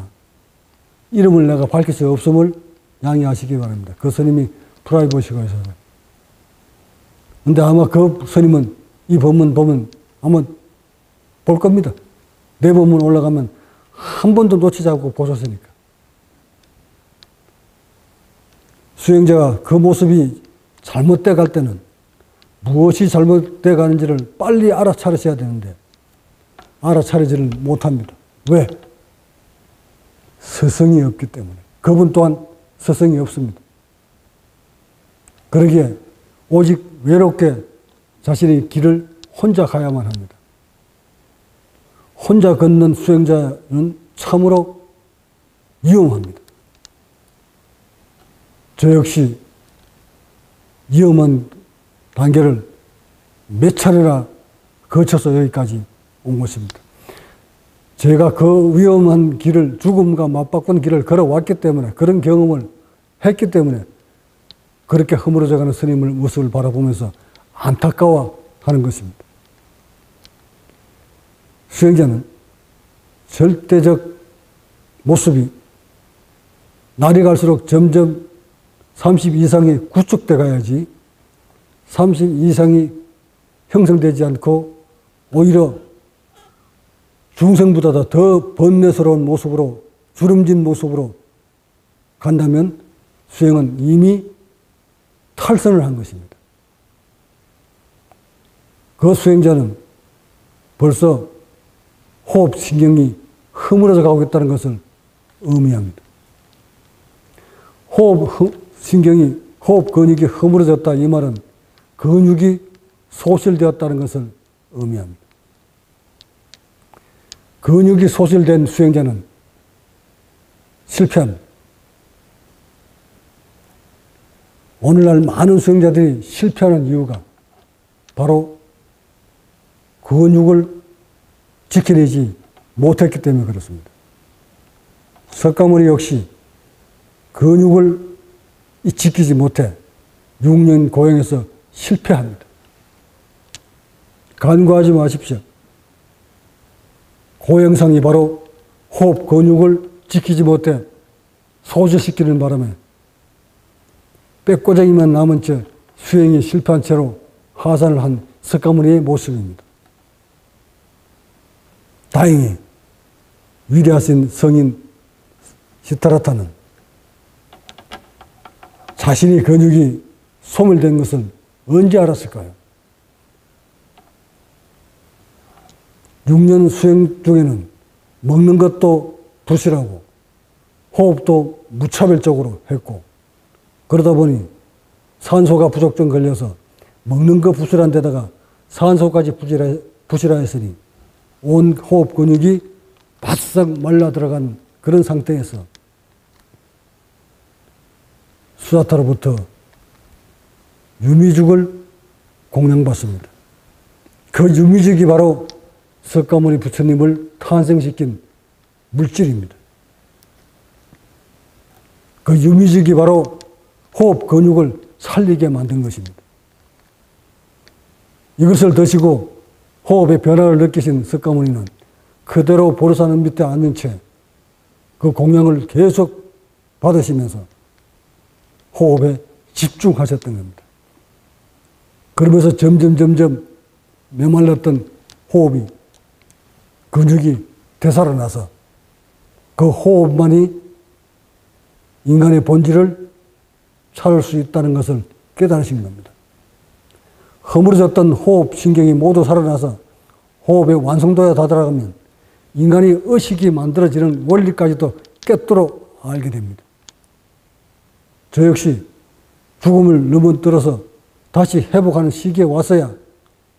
이름을 내가 밝힐 수 없음을 양해하시기 바랍니다. 그 스님이 프라이버시가 있어서. 근데 아마 그 스님은 이 법문 보면 아마 볼 겁니다. 내 법문 올라가면 한 번도 놓치지 않고 보셨으니까. 수행자가 그 모습이 잘못돼 갈 때는 무엇이 잘못돼 가는지를 빨리 알아차리셔야 되는데 알아차리지를 못합니다. 왜? 스승이 없기 때문에. 그분 또한 스승이 없습니다. 그러기에 오직 외롭게 자신의 길을 혼자 가야만 합니다. 혼자 걷는 수행자는 참으로 위험합니다. 저 역시 위험한 단계를 몇 차례나 거쳐서 여기까지 온 것입니다. 제가 그 위험한 길을, 죽음과 맞바꾼 길을 걸어왔기 때문에, 그런 경험을 했기 때문에 그렇게 허물어져가는 스님의 모습을 바라보면서 안타까워하는 것입니다. 수행자는 절대적 모습이 날이 갈수록 점점 30 이상이 구축돼 가야지 30 이상이 형성되지 않고 오히려 중생보다 더 번뇌스러운 모습으로, 주름진 모습으로 간다면 수행은 이미 탈선을 한 것입니다. 그 수행자는 벌써 호흡신경이 허물어져 가고 있다는 것을 의미합니다. 호흡신경이, 호흡 근육이 허물어졌다, 이 말은 근육이 소실되었다는 것을 의미합니다. 근육이 소실된 수행자는 실패합니다. 오늘날 많은 수행자들이 실패하는 이유가 바로 근육을 지켜내지 못했기 때문에 그렇습니다. 석가모니 역시 근육을 지키지 못해 6년 고행에서 실패합니다. 간과하지 마십시오. 고행상이 바로 호흡 근육을 지키지 못해 소실시키는 바람에 빼꼬쟁이만 남은 채 수행이 실패한 채로 하산을 한 석가모니의 모습입니다. 다행히 위대하신 성인 시타라타는 자신의 근육이 소멸된 것을 언제 알았을까요? 6년 수행 중에는 먹는 것도 부실하고 호흡도 무차별적으로 했고, 그러다 보니 산소가 부족증 걸려서 먹는 거 부실한 데다가 산소까지 부실하였으니 온 호흡 근육이 바싹 말라 들어간 그런 상태에서 수다타로부터 유미죽을 공양받습니다. 그 유미죽이 바로 석가모니 부처님을 탄생시킨 물질입니다. 그 유미죽이 바로 호흡 근육을 살리게 만든 것입니다. 이것을 드시고 호흡의 변화를 느끼신 석가모니는 그대로 보르산 밑에 앉은 채 그 공양을 계속 받으시면서 호흡에 집중하셨던 겁니다. 그러면서 점점 메말랐던 호흡이, 근육이 되살아나서 그 호흡만이 인간의 본질을 찾을 수 있다는 것을 깨달으신 겁니다. 허물어졌던 호흡 신경이 모두 살아나서 호흡의 완성도에 다다라가면 인간이 의식이 만들어지는 원리까지도 깨뜨려 알게 됩니다. 저 역시 죽음을 넘어뜨려서 다시 회복하는 시기에 와서야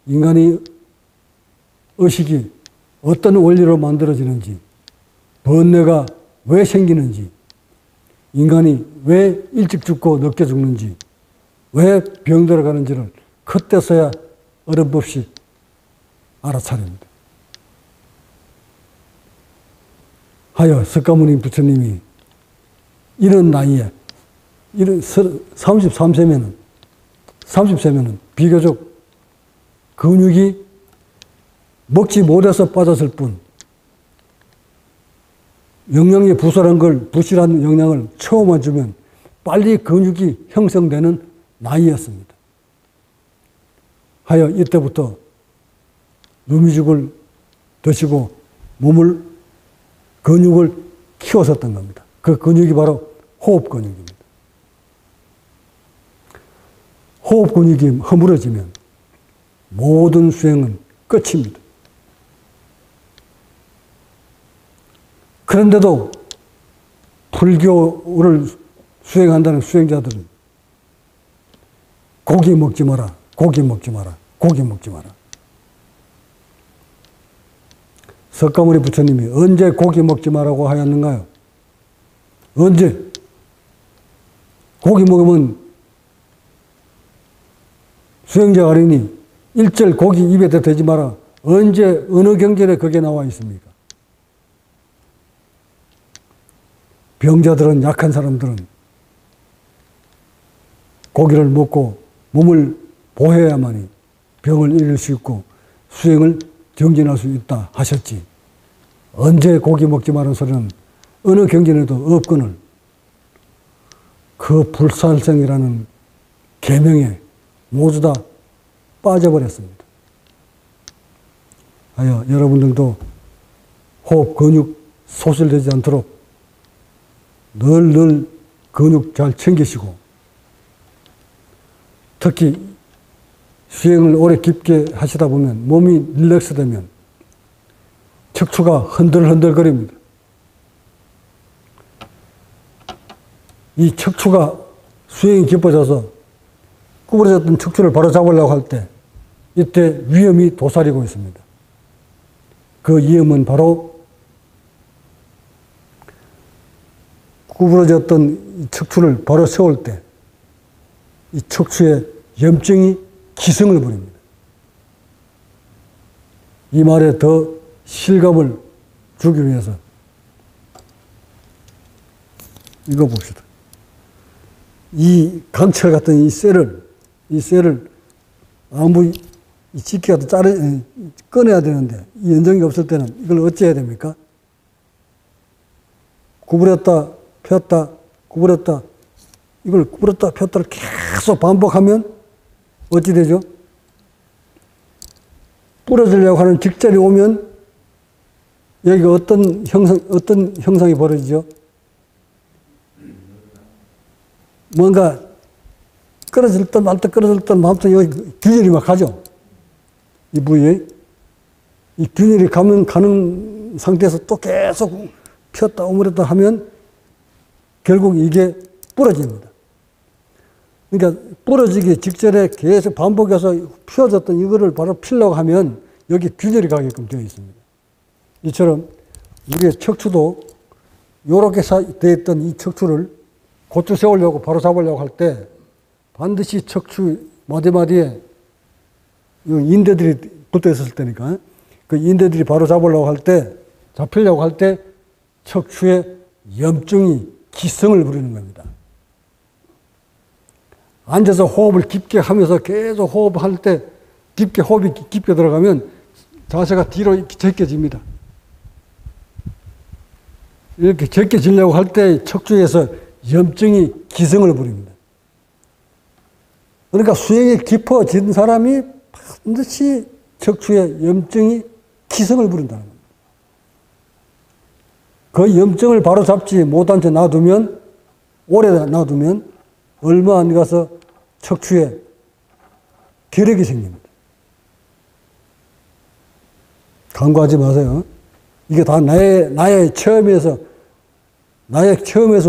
인간이 의식이 어떤 원리로 만들어지는지, 번뇌가 왜 생기는지, 인간이 왜 일찍 죽고 늦게 죽는지, 왜 병들어 가는지를 그때서야 어렴풋이 알아차립니다. 하여 석가모니 부처님이 이런 나이에, 이런 30세면은 비교적 근육이 먹지 못해서 빠졌을 뿐, 영양이 부실한 부실한 영양을 처음만 주면 빨리 근육이 형성되는 나이였습니다. 하여 이때부터 누미죽을 드시고 근육을 키웠었던 겁니다. 그 근육이 바로 호흡 근육입니다. 호흡 근육이 허물어지면 모든 수행은 끝입니다. 그런데도 불교를 수행한다는 수행자들은 고기 먹지 마라, 고기 먹지 마라, 고기 먹지 마라. 석가모니 부처님이 언제 고기 먹지 말라고 하였는가요? 언제? 고기 먹으면 수행자가 아니니 일절 고기 입에 대지 마라. 언제 어느 경전에 그게 나와 있습니까? 병자들은, 약한 사람들은 고기를 먹고 몸을 보호해야만이 병을 이길 수 있고 수행을 정진할 수 있다 하셨지. 언제 고기 먹지 말은 소리는 어느 경전에도 없거늘 그 불살생이라는 계명에 모두 다 빠져버렸습니다. 하여 여러분들도 호흡 근육 소실되지 않도록 늘 근육 잘 챙기시고, 특히 수행을 오래 깊게 하시다 보면 몸이 릴렉스 되면 척추가 흔들흔들거립니다. 이 척추가 수행이 깊어져서 구부러졌던 척추를 바로 잡으려고 할 때 이때 위험이 도사리고 있습니다. 그 위험은 바로 구부러졌던 척추를 바로 세울 때 이 척추에 염증이 기승을 부립니다. 이 말에 더 실감을 주기 위해서 이거 봅시다. 이 강철 같은 이 쇠를 아무 집게라도 꺼내야 되는데 이 연정이 없을 때는 이걸 어찌해야 됩니까? 구부렸다 폈다 구부렸다, 이걸 구부렸다 폈다를 계속 반복하면 어찌 되죠? 부러지려고 하는 직전이 오면 여기가 어떤 형상이 벌어지죠? 뭔가 끊어질 듯 말 듯 끊어질 듯 아무튼 여기 균열이 막 가죠. 이 부위에. 이 균열이 가는 상태에서 또 계속 폈다 오므렸다 하면 결국 이게 부러집니다. 그러니까 부러지기 직전에 계속 반복해서 피어졌던 이거를 바로 피려고 하면 여기 균열이 가게끔 되어 있습니다. 이처럼 우리의 척추도 이렇게 되어 있던 이 척추를 곧게 세우려고 바로 잡으려고 할 때 반드시 척추 마디마디에 인대들이 붙어 있었을 때니까 그 인대들이 바로 잡으려고 할 때, 잡히려고 할 때 척추에 염증이 기승을 부리는 겁니다. 앉아서 호흡을 깊게 하면서 계속 호흡할 때 호흡이 깊게 들어가면 자세가 뒤로 제껴집니다. 이렇게 제껴지려고 할 때 척추에서 염증이 기승을 부립니다. 그러니까 수행이 깊어진 사람이 반드시 척추에 염증이 기승을 부린다는 겁니다. 그 염증을 바로 잡지 못한 채 놔두면, 오래 놔두면 얼마 안 가서 척추에 결핵이 생깁니다. 간과하지 마세요. 이게 다 나의 체험에서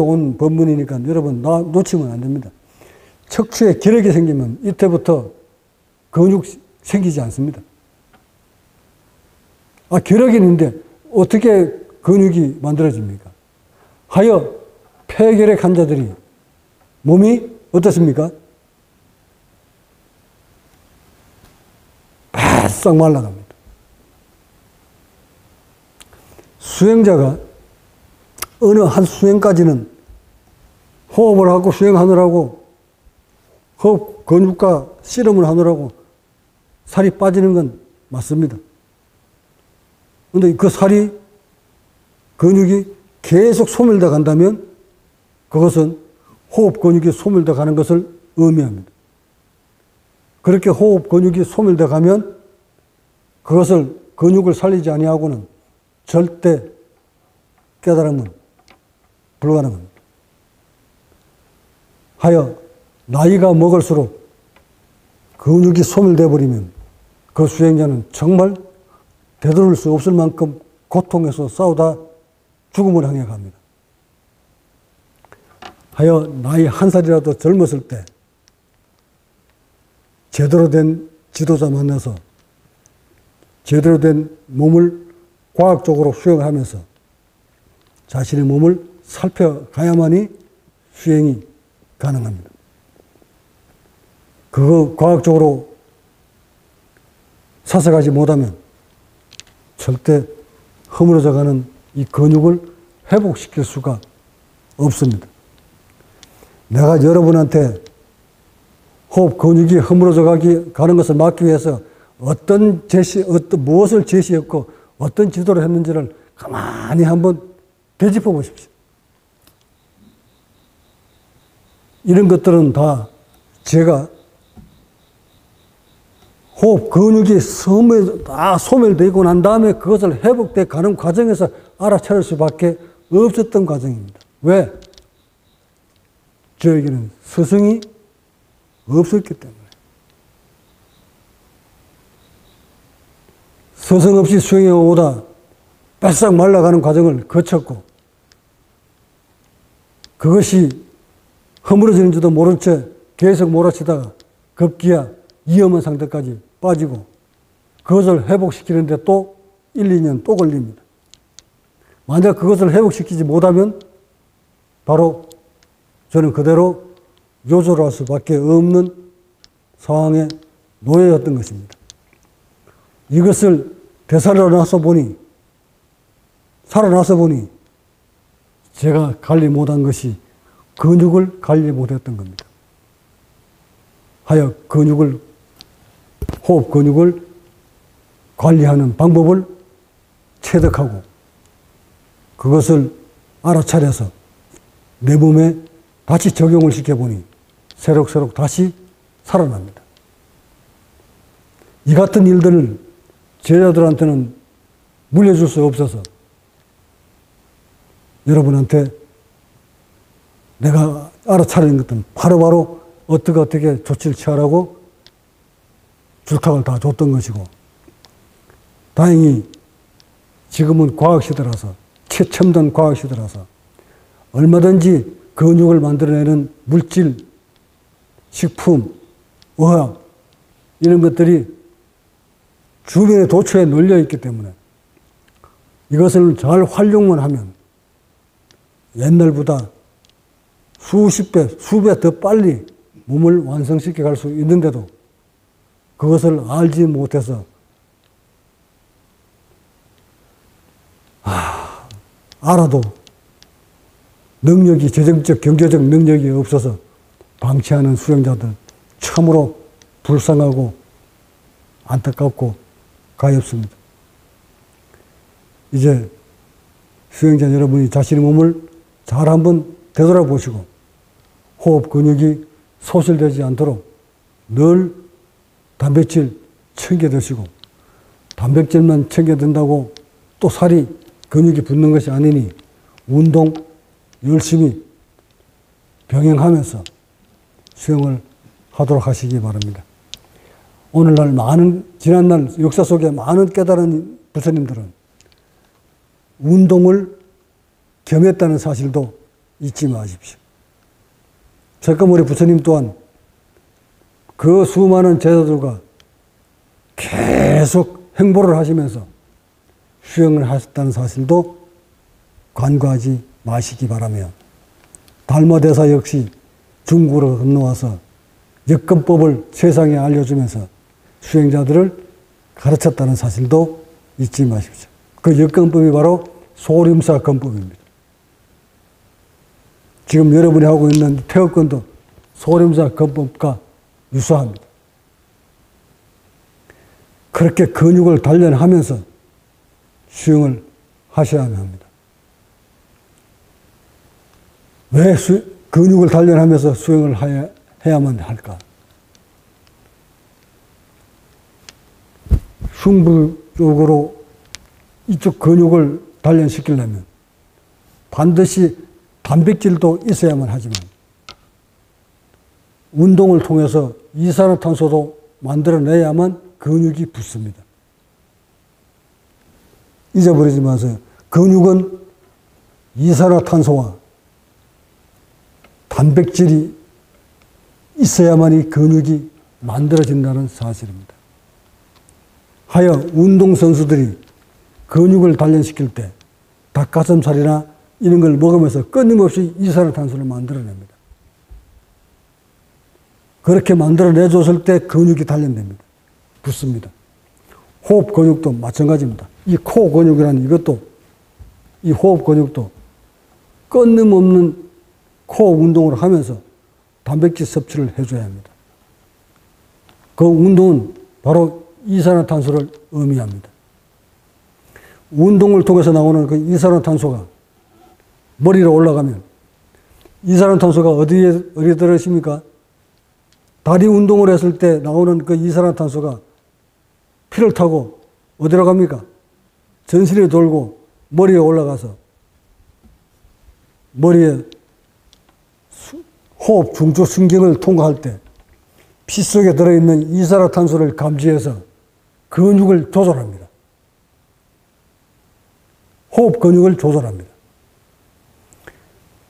온 법문이니까 여러분 놓치면 안 됩니다. 척추에 결핵이 생기면 이때부터 근육 생기지 않습니다. 결핵이 있는데 어떻게 근육이 만들어집니까? 하여 폐결핵 환자들이 몸이 어떻습니까? 바싹 말라갑니다. 수행자가 어느 한 수행까지는 호흡을 하고 수행하느라고 호흡 근육과 씨름을 하느라고 살이 빠지는 건 맞습니다. 그런데 그 살이 근육이 계속 소멸돼 간다면 그것은 호흡 근육이 소멸돼 가는 것을 의미합니다. 그렇게 호흡 근육이 소멸돼 가면 그것을 근육을 살리지 아니하고는 절대 깨달음은 불가능합니다. 하여 나이가 먹을수록 근육이 소멸돼 버리면 그 수행자는 정말 되돌릴 수 없을 만큼 고통에서 싸우다 죽음을 향해 갑니다. 하여 나이 한 살이라도 젊었을 때 제대로 된 지도자 만나서 제대로 된 몸을 과학적으로 수행을 하면서 자신의 몸을 살펴가야만이 수행이 가능합니다. 그거 과학적으로 사색하지 못하면 절대 허물어져 가는 이 근육을 회복시킬 수가 없습니다. 내가 여러분한테 호흡 근육이 허물어져 가는 것을 막기 위해서 무엇을 제시했고 어떤 지도를 했는지를 가만히 한번 되짚어 보십시오. 이런 것들은 다 제가 호흡 근육이 소멸되고 난 다음에 그것을 회복돼 가는 과정에서 알아차릴 수밖에 없었던 과정입니다. 왜? 저에게는 스승이 없었기 때문에. 스승 없이 수행해 오다 바싹 말라가는 과정을 거쳤고 그것이 허물어지는지도 모른 채 계속 몰아치다가 급기야 위험한 상태까지 빠지고 그것을 회복시키는데 또 1, 2년 또 걸립니다. 만약 그것을 회복시키지 못하면 바로 저는 그대로 요절할 수밖에 없는 상황에 놓여졌던 것입니다. 이것을 살아나서 보니 제가 관리 못한 것이 근육을 관리 못했던 겁니다. 하여 호흡 근육을 관리하는 방법을 체득하고 그것을 알아차려서 내 몸에 다시 적용을 시켜보니 새록새록 다시 살아납니다. 이 같은 일들을 제자들한테는 물려줄 수 없어서 여러분한테 내가 알아차리는 것들은 바로바로 어떻게 조치를 취하라고 줄탁을 다 줬던 것이고 다행히 지금은 과학시대라서 최첨단 과학시대라서 얼마든지 근육을 만들어내는 물질, 식품, 의학 이런 것들이 주변의 도처에 널려 있기 때문에 이것을 잘 활용만 하면 옛날보다 수십 배, 수배 더 빨리 몸을 완성시켜 갈 수 있는데도 그것을 알지 못해서 알아도 능력이 재정적, 경제적 능력이 없어서 방치하는 수행자들 참으로 불쌍하고 안타깝고 가엾습니다. 이제 수행자 여러분이 자신의 몸을 잘 한번 되돌아보시고 호흡 근육이 소실되지 않도록 늘 단백질 챙겨 드시고 단백질만 챙겨 든다고 또 살이 근육이 붙는 것이 아니니 운동 열심히 병행하면서 수행을 하도록 하시기 바랍니다. 오늘날 지난날 역사 속에 많은 깨달은 부처님들은 운동을 겸했다는 사실도 잊지 마십시오. 석가모니 부처님 또한 그 수많은 제자들과 계속 행보를 하시면서 수행을 하셨다는 사실도 간과하지 마시기 바라며, 달마대사 역시 중국으로 건너와서 역건법을 세상에 알려주면서 수행자들을 가르쳤다는 사실도 잊지 마십시오. 그 역건법이 바로 소림사 건법입니다. 지금 여러분이 하고 있는 태업건도 소림사 건법과 유사합니다. 그렇게 근육을 단련하면서 수행을 하셔야 합니다. 왜 근육을 단련하면서 수행을 해야만 할까? 흉부 쪽으로 이쪽 근육을 단련시키려면 반드시 단백질도 있어야만 하지만 운동을 통해서 이산화탄소도 만들어내야만 근육이 붙습니다. 잊어버리지 마세요. 근육은 이산화탄소와 단백질이 있어야만이 근육이 만들어진다는 사실입니다. 하여 운동선수들이 근육을 단련시킬 때 닭가슴살이나 이런 걸 먹으면서 끊임없이 이산화탄소를 만들어냅니다. 그렇게 만들어내줬을 때 근육이 단련됩니다. 붙습니다. 호흡 근육도 마찬가지입니다. 이 코 근육이라는 이것도, 이 호흡 근육도 끊임없는 코 운동을 하면서 단백질 섭취를 해줘야 합니다. 그 운동은 바로 이산화탄소를 의미합니다. 운동을 통해서 나오는 그 이산화탄소가 머리로 올라가면 이산화탄소가 어디에 들어있습니까? 다리 운동을 했을 때 나오는 그 이산화탄소가 피를 타고 어디로 갑니까? 전신에 돌고 머리에 올라가서 머리에 호흡 중추신경을 통과할 때 피 속에 들어있는 이산화탄소를 감지해서 근육을 조절합니다. 호흡 근육을 조절합니다.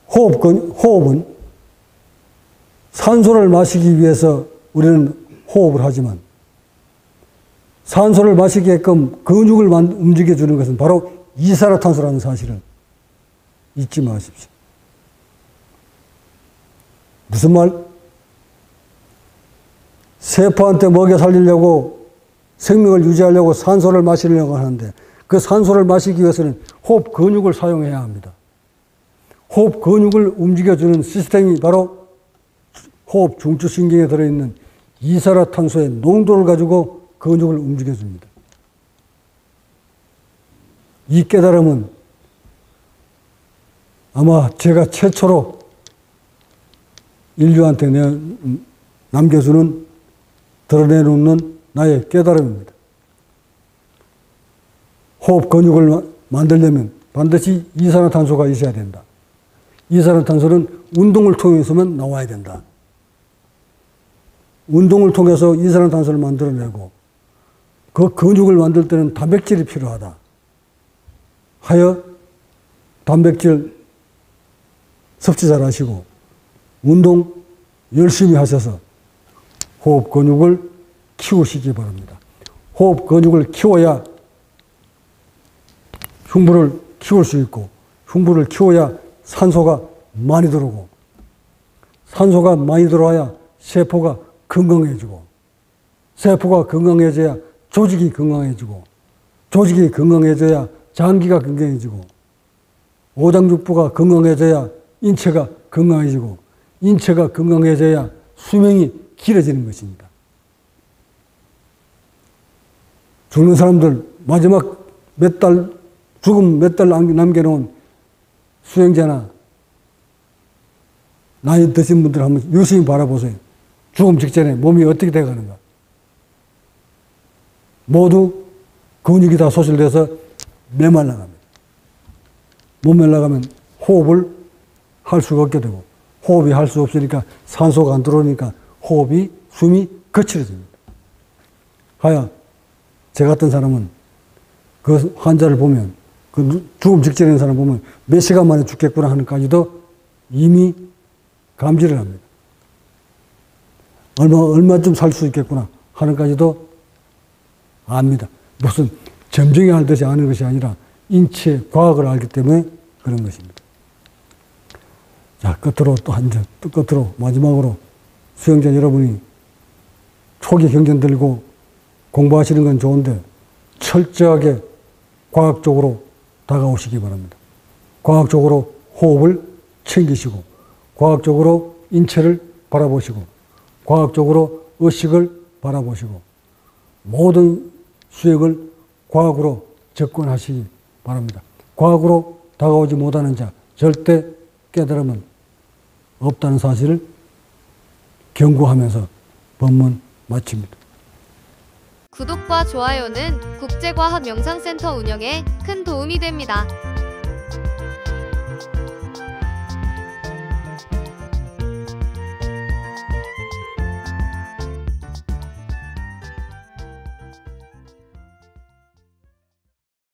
호흡은 산소를 마시기 위해서 우리는 호흡을 하지만 산소를 마시게끔 근육을 움직여주는 것은 바로 이산화탄소라는 사실을 잊지 마십시오. 무슨 말? 세포한테 먹여 살리려고 생명을 유지하려고 산소를 마시려고 하는데 그 산소를 마시기 위해서는 호흡 근육을 사용해야 합니다. 호흡 근육을 움직여주는 시스템이 바로 호흡 중추신경에 들어있는 이산화탄소의 농도를 가지고 근육을 움직여줍니다. 이 깨달음은 아마 제가 최초로 인류한테 남겨주는, 드러내놓는 나의 깨달음입니다. 호흡 근육을 만들려면 반드시 이산화탄소가 있어야 된다. 이산화탄소는 운동을 통해서만 나와야 된다. 운동을 통해서 이산화탄소를 만들어내고 그 근육을 만들 때는 단백질이 필요하다. 하여 단백질 섭취 잘 하시고 운동 열심히 하셔서 호흡 근육을 키우시기 바랍니다. 호흡 근육을 키워야 흉부를 키울 수 있고 흉부를 키워야 산소가 많이 들어오고 산소가 많이 들어와야 세포가 건강해지고 세포가 건강해져야 조직이 건강해지고 조직이 건강해져야 장기가 건강해지고 오장육부가 건강해져야 인체가 건강해지고 인체가 건강해져야 수명이 길어지는 것입니다. 죽는 사람들 마지막 죽음 몇 달 남겨놓은 수행자나 나이 드신 분들 한번 유심히 바라보세요. 죽음 직전에 몸이 어떻게 돼가는가. 모두 근육이 다 소실돼서 메말라갑니다. 못 말라가면 호흡을 할 수가 없게 되고 호흡이 할 수 없으니까 산소가 안 들어오니까 숨이 거칠어집니다. 하여 제 같은 사람은 그 환자를 보면 그 죽음 직전에 있는 사람 보면 몇 시간 만에 죽겠구나 하는까지도 이미 감지를 합니다. 얼마쯤 살 수 있겠구나 하는까지도 압니다. 무슨 점쟁이 하듯이 아는 것이 아니라 인체 과학을 알기 때문에 그런 것입니다. 자, 끝으로 또 한 점, 또 끝으로 마지막으로 수영자 여러분이 초기 경전 들고 공부하시는 건 좋은데 철저하게 과학적으로 다가오시기 바랍니다. 과학적으로 호흡을 챙기시고 과학적으로 인체를 바라보시고 과학적으로 의식을 바라보시고 모든 수행을 과학으로 접근하시기 바랍니다. 과학으로 다가오지 못하는 자 절대 깨달음은 없다는 사실을 경고하면서 법문 마칩니다. 구독과 좋아요는 국제과학명상센터 운영에 큰 도움이 됩니다.